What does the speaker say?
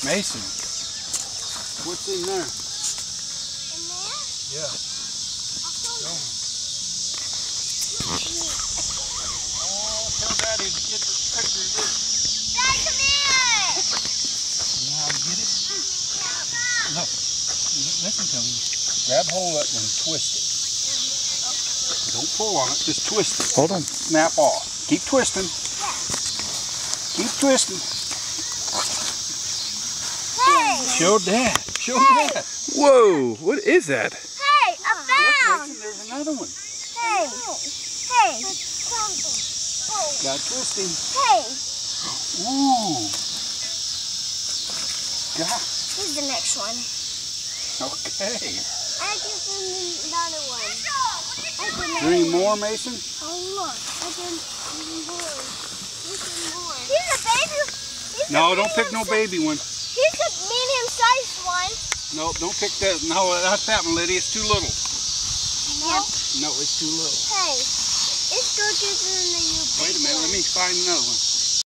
Mason, what's in there? In there? Yeah. Show me. Oh, tell Daddy to get the picture of this. Dad, come here! You know how to get it? Look, listen to me. Grab hold of it and twist it. Don't pull on it, just twist it. Hold on. Snap off. Keep twisting. Keep twisting. Hey! Show Dad. Show Hey. Dad. Whoa, what is that? Hey, I Look, found! Mason, there's another one. Hey! Hey! Got twisting. Hey! Ooh. God. Here's the next one. Okay. I can find another one. Any more, Mason? Oh, look. I can more. Here's more. Here's a baby. No, don't pick no baby one. Here's a medium-sized one. No, don't pick that. No, not that one, Lydia. It's too little. No. No, it's too little. Hey, it's good than the Wait a minute. Let me find another one.